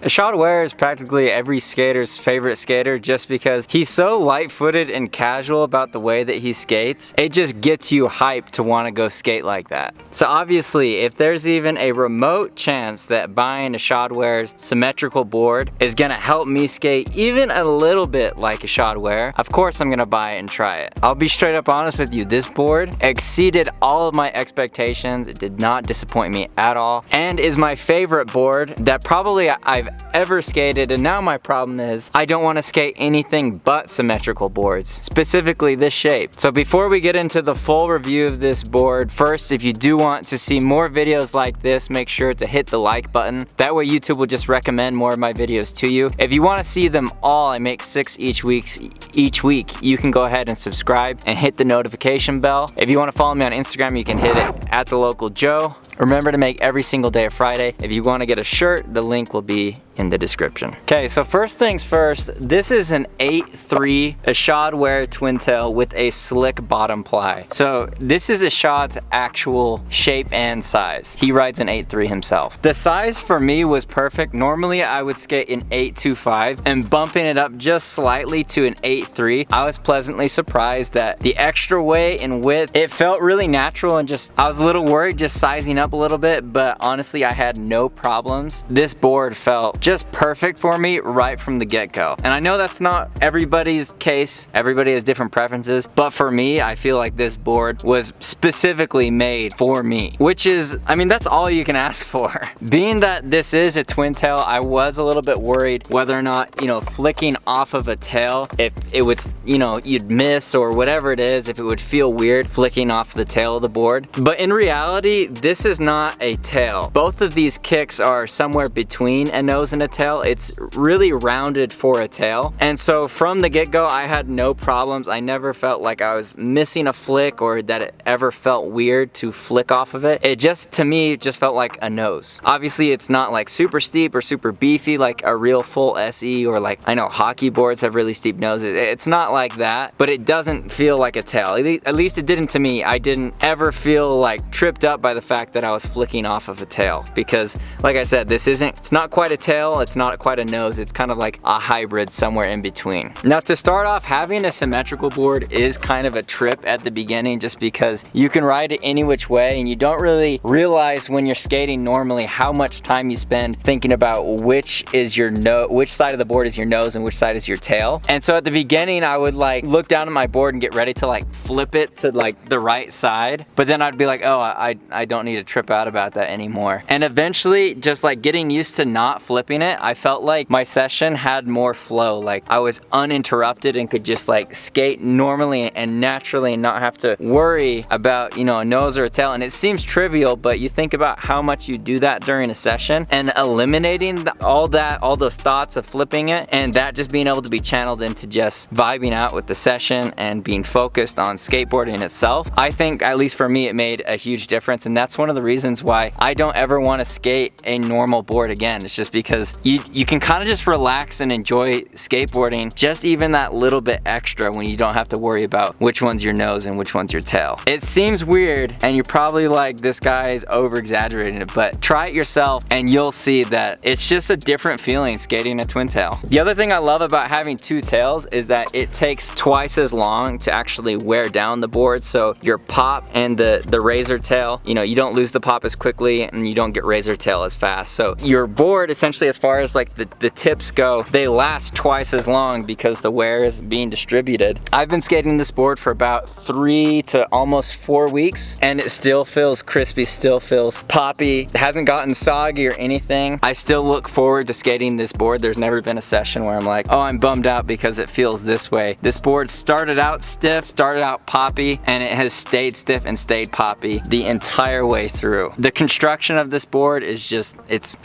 Ishod Wair is practically every skater's favorite skater just because he's so light-footed and casual about the way that he skates. It just gets you hyped to want to go skate like that. So obviously, if there's even a remote chance that buying Ishod Wair's symmetrical board is gonna help me skate even a little bit like Ishod Wair, of course I'm gonna buy it and try it. I'll be straight up honest with you, this board exceeded all of my expectations. It did not disappoint me at all, and is my favorite board that probably I've ever skated. And now my problem is I don't want to skate anything but symmetrical boards, specifically this shape. So before we get into the full review of this board, first, if you do want to see more videos like this, make sure to hit the like button. That way YouTube will just recommend more of my videos to you. If you want to see them all, I make 6 each week, you can go ahead and subscribe and hit the notification bell. If you want to follow me on Instagram, you can hit it at the local Joe. Remember to make every single day a Friday. If you want to get a shirt, the link will be in the description. Okay, so first things first, this is an 8.3 Ishod Wair Twin Tail with a slick bottom ply. So this is Ishod's actual shape and size. He rides an 8.3 himself. The size for me was perfect. Normally I would skate an 8.25, and bumping it up just slightly to an 8.3, I was pleasantly surprised that the extra weight and width, it felt really natural, and just, I was a little worried just sizing up a little bit, but honestly I had no problems. This board felt just perfect for me right from the get-go. And I know that's not everybody's case. Everybody has different preferences, but for me, I feel like this board was specifically made for me, which is, I mean, that's all you can ask for. Being that this is a twin tail, I was a little bit worried whether or not, you know, flicking off of a tail, if it would, you know, you'd miss or whatever it is, if it would feel weird flicking off the tail of the board. But in reality, this is not a tail. Both of these kicks are somewhere between a nose and a tail. It's really rounded for a tail. And so from the get-go, I had no problems. I never felt like I was missing a flick or that it ever felt weird to flick off of it. It just, to me, just felt like a nose. Obviously, it's not like super steep or super beefy like a real full SE, or like, I know hockey boards have really steep noses. It's not like that, but it doesn't feel like a tail. At least it didn't to me. I didn't ever feel like tripped up by the fact that I was flicking off of a tail, because like I said, it's not quite a tail, it's not quite a nose, it's kind of like a hybrid somewhere in between. Now to start off, having a symmetrical board is kind of a trip at the beginning, just because you can ride it any which way and you don't really realize when you're skating normally how much time you spend thinking about which side of the board is your nose and which side is your tail. And so at the beginning I would like look down at my board and get ready to like flip it to like the right side, but then I'd be like, oh, I don't need to trip out about that anymore. And eventually, just like getting used to not flipping it, I felt like my session had more flow. Like I was uninterrupted and could just like skate normally and naturally and not have to worry about, you know, a nose or a tail. And it seems trivial, but you think about how much you do that during a session, and eliminating all those thoughts of flipping it, and that just being able to be channeled into just vibing out with the session and being focused on skateboarding itself. I think, at least for me, it made a huge difference, and that's one of the reasons why I don't ever want to skate a normal board again. It's just because you can kind of just relax and enjoy skateboarding just even that little bit extra when you don't have to worry about which one's your nose and which one's your tail. It seems weird, and you're probably like, this guy's over exaggerating it, but try it yourself and you'll see that it's just a different feeling skating a twin tail. The other thing I love about having two tails is that it takes twice as long to actually wear down the board. So your pop and the razor tail, you know, you don't lose the pop as quickly and you don't get razor tail as fast. So your board, essentially, as far as like the tips go, they last twice as long because the wear is being distributed. I've been skating this board for about 3 to almost 4 weeks, and it still feels crispy, still feels poppy. It hasn't gotten soggy or anything. I still look forward to skating this board. There's never been a session where I'm like, oh, I'm bummed out because it feels this way. This board started out stiff, started out poppy, and it has stayed stiff and stayed poppy the entire way through. The construction of this board is just, it's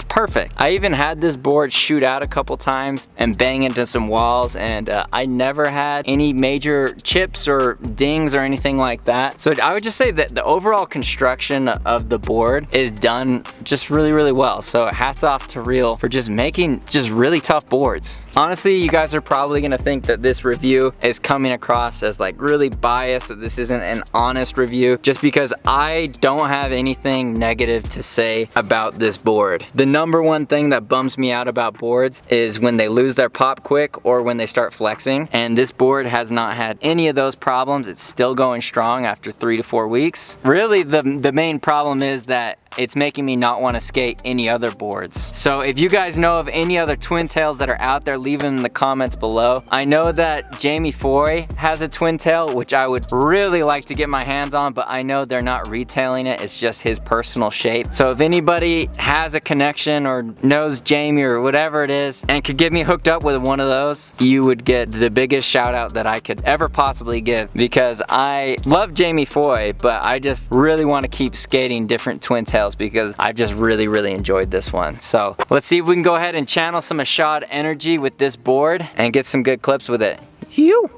perfect. I even had this board shoot out a couple times and bang into some walls, and I never had any major chips or dings or anything like that. So I would just say that the overall construction of the board is done just really, really well. So hats off to Reel for just making just really tough boards. Honestly, you guys are probably gonna think that this review is coming across as like really biased, that this isn't an honest review, just because I don't have anything negative to say about this board. The number one thing thing that bums me out about boards is when they lose their pop quick or when they start flexing. And this board has not had any of those problems. It's still going strong after 3 to 4 weeks. Really, the main problem is that it's making me not want to skate any other boards. So if you guys know of any other twin tails that are out there, leave them in the comments below. I know that Jamie Foy has a twin tail, which I would really like to get my hands on, but I know they're not retailing it. It's just his personal shape. So if anybody has a connection or knows Jamie or whatever it is and could get me hooked up with one of those, you would get the biggest shout out that I could ever possibly give, because I love Jamie Foy, but I just really want to keep skating different twin tails because I've just really enjoyed this one. So let's see if we can go ahead and channel some Ishod energy with this board and get some good clips with it. Phew.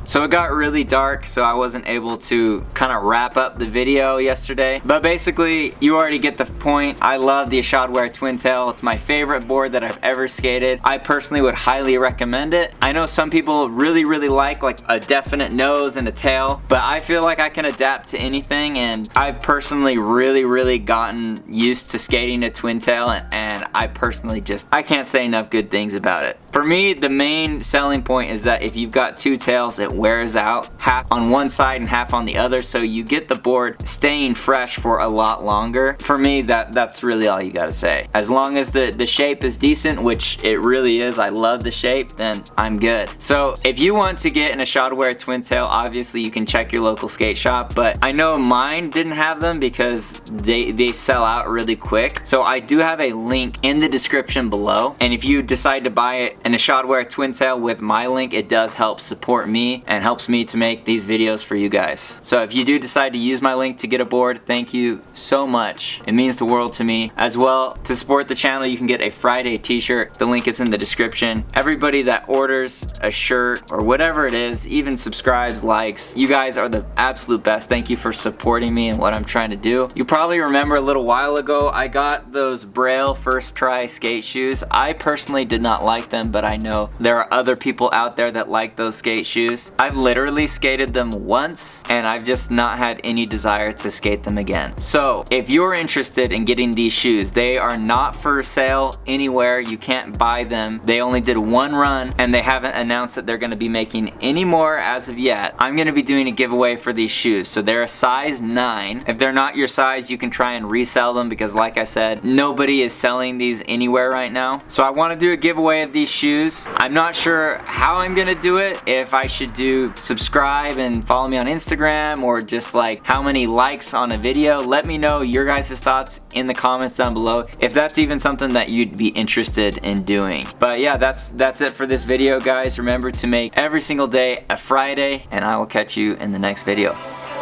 So it got really dark, so I wasn't able to kind of wrap up the video yesterday. But basically, you already get the point. I love the Ishod Wair Twin Tail. It's my favorite board that I've ever skated. I personally would highly recommend it. I know some people really like a definite nose and a tail, but I feel like I can adapt to anything, and I've personally really gotten used to skating a twin tail, and I personally I can't say enough good things about it. For me, the main selling point is that if you've got two tails, it wears out, half on one side and half on the other, so you get the board staying fresh for a lot longer. For me, that's really all you gotta say. As long as the shape is decent, which it really is, I love the shape, then I'm good. So if you want to get an Ishod Wair Twin Tail, obviously you can check your local skate shop, but I know mine didn't have them because they sell out really quick. So I do have a link in the description below, and if you decide to buy an Ishod Wair Twin Tail with my link, it does help support me and helps me to make these videos for you guys. So if you do decide to use my link to get a board, thank you so much. It means the world to me. As well, to support the channel, you can get a Friday t-shirt. The link is in the description. Everybody that orders a shirt or whatever it is, even subscribes, likes, you guys are the absolute best. Thank you for supporting me and what I'm trying to do. You probably remember a little while ago, I got those Braille first try skate shoes. I personally did not like them, but I know there are other people out there that like those skate shoes. I've literally skated them once, and I've just not had any desire to skate them again. So if you're interested in getting these shoes, they are not for sale anywhere. You can't buy them. They only did one run, and they haven't announced that they're going to be making any more as of yet. I'm going to be doing a giveaway for these shoes. So they're a size 9. If they're not your size, you can try and resell them, because like I said, nobody is selling these anywhere right now. So I want to do a giveaway of these shoes. I'm not sure how I'm going to do it, if I should do subscribe and follow me on Instagram, or just like how many likes on a video. Let me know your guys' thoughts in the comments down below, if that's even something that you'd be interested in doing. But yeah, that's it for this video, guys. Remember to make every single day a Friday, and I will catch you in the next video.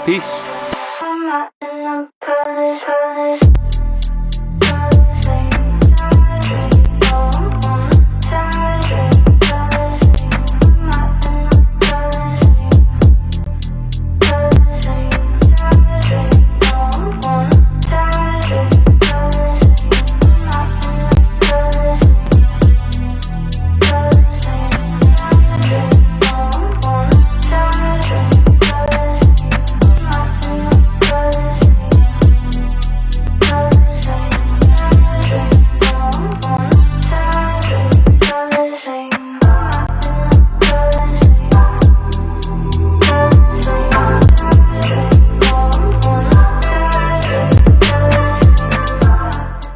Peace.